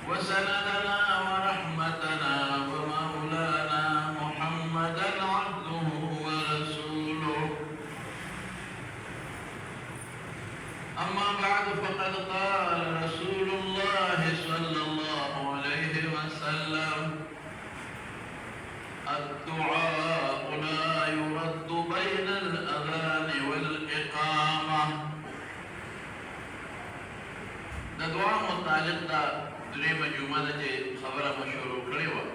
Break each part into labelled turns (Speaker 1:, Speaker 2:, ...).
Speaker 1: وسندنا ورحمتنا ومولانا محمدا عبده ورسوله. أما بعد فقد قال رسول الله صلى الله عليه وسلم: الدعاء لا يرد بين الأذان والإقامة. د دعا متعلق دا درېمه جمعه ده چې خبره مو شروع کړې وه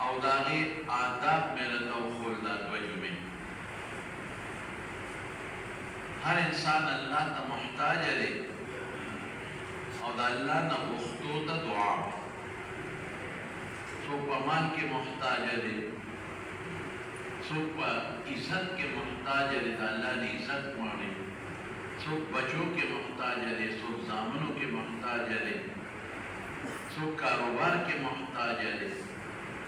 Speaker 1: او د هغې آداب مې راته وښول دا دوه جمعې. هر انسان الله ته محتاج دی او د الله نه غوښتو ته دعا. څوک په مال کې محتاج دی، څوک په عزت کې محتاج دی، د الله د عزت غواړي، څوک بچو کې محتاج دی، څوک زامنو کې محتاج دی، څوک کاروبار کې محتاج دی،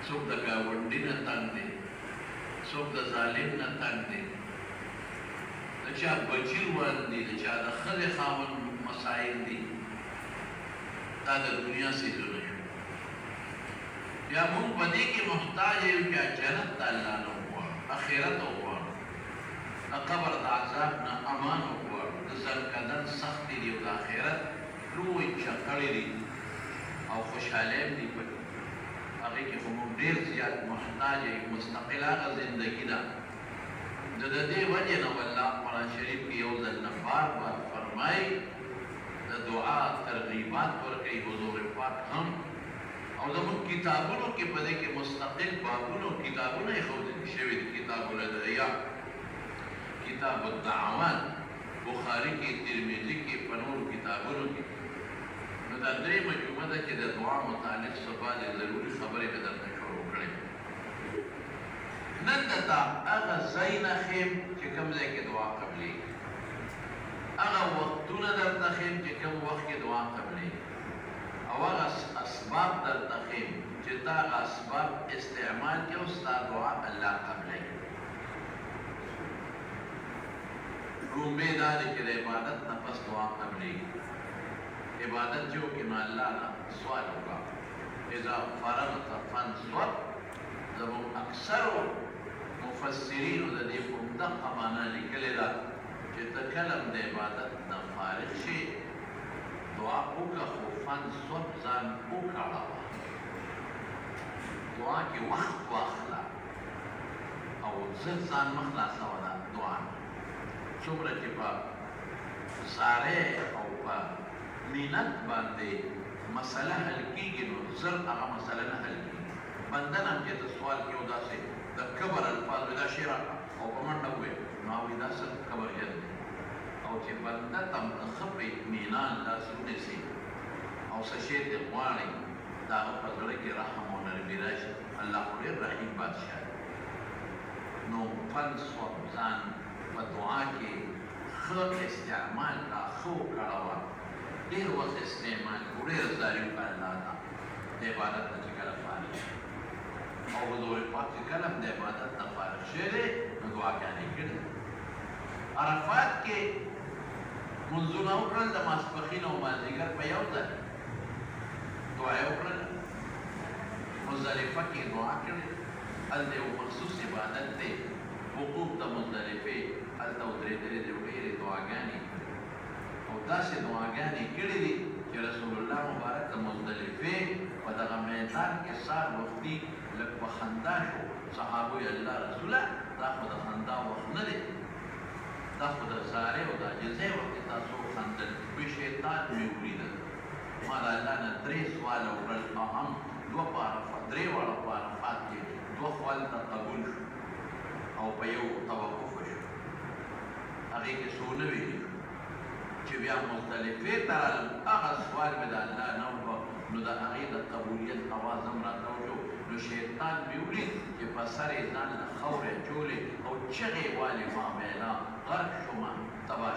Speaker 1: څوک د ګاونډي نه تنګ دی، څوک د ظالم نه تنګ دی، د چا بچي ور دي، د چا د ښځې خاوند مسایل دي. دا د دنیا څیزونه شو. بیا موږ په دې کې محتاج یو چې جنت د الله نه وغواړو، اخرت وغواړو، د قبر د عذاب نه امان وغواړو. د زرکدن سختې دي او د آخرت لوی چکړې دي او خوشحالۍ هم دي په هغې کې خو موږ ډېر زیات محتاج یو. مستقل هغه زندګي ده. د دې وجې نه والله قرآن شریف کې یو ځل نه بار بار فرمایي، د دعا ترغیبات ورکوي حضور پاک هم. او زموږ کتابونو کې په دې کې مستقل بابونو کتابونه ایښودل شوي دي. کتاب الادعیه، کتاب الدعوات، بخاري کې، ترمذي کې، په نورو کتابونو کې. نو دا درېیمه جمعه ده چې د دعا متعلق څه بعضې ضروري خبرې مې درته شروع کړې. نن درته هغه ځای نه ښیم چې کوم ځای کې دعا قبلېږي، هغه وختونه درته ښیم چې کوم وخت کې دعا قبلېږي، او هغه اسباب درته ښیم چې تا هغه اسباب استعمال کړې او ستا دعا الله قبلوي. لومړی دا دی چې د عبادت نه پس دعا قبلېږي. عبادت چې وکړې نو الله نه سوال وکړه، اذا فرغت فانصب. زموږ اکثرو مفسرینو د دې په دقه معنا لیکلې ده چې ته کله د عبادت نه فارغ شې دعا وکړه، خو فانصب ځان وکاړه، دعا کې وخت واخله او زر ځان مه خلاصوه د دعا نه. څومره چې په زارۍ او په مینت باندې مسله حل کېږي نو زر هغه مسله نه حل کېږي. بنده نه هم چې ته سوال کې او داسې د کبر الفاظ وایي دا شی راکړه او په منډه ووایي نو هغوی دا څه کبرجن دی. او چې بنده ته ښه په اطمینان لاس ونیسي او څه شی ترې غواړي د هغه په زړه کې رحم او نرمي راشي. الله خو ډېر رحیم بادشاه دی. نو فانصب ځان په دعا کې ښه استعمال کړه، ښه وکړوه، ډېر وخت استعمال کړو، ډېر زاري وکړه الله ته د عبادت نه چې کله فارغ شي. او حضور پاک چې کله د عبادت نه فارغ شوی دی نو دعاګانې کړي. عرفات کې منځونه وکړل، د ماسپښین او مازدیګر په یو ځای دعا یې وکړله. مزدلفه کې دعا کړې، هلته یو مخصوص عبادت دی، وقوف د مزدلفې هلته ودرېدلې دي او ډېرې دعاګانې او داسې دعاګانې کړې دي چې رسول الله مبارک د مزدلفې په دغه میدان کې سهار وختي لږ په خندا شو. صحابه ویل الله رسوله دا خو د خندا وخت نه دی، دا خو د زارۍ او د عاجزۍ وخت دی، تاسو وخندل. وایي شیطان مې ولیده، ما د الله نه 3 سواله وکړل او هم 2 په عرفات، 3 واړه په عرفات کې 2 خو هلته قبول شو او په یو توقف وشو. هغې کې څو نه ویلي چې بیا مزدلفې ته رالم، هغه سوال مې د الله نه وکړ نو د هغې د قبولیت اواز هم راته وشو. نو شیطان مې ولید چې په سر یې ځان له خاورې اچولې او چغې والې ما ویله غرق شومه تباه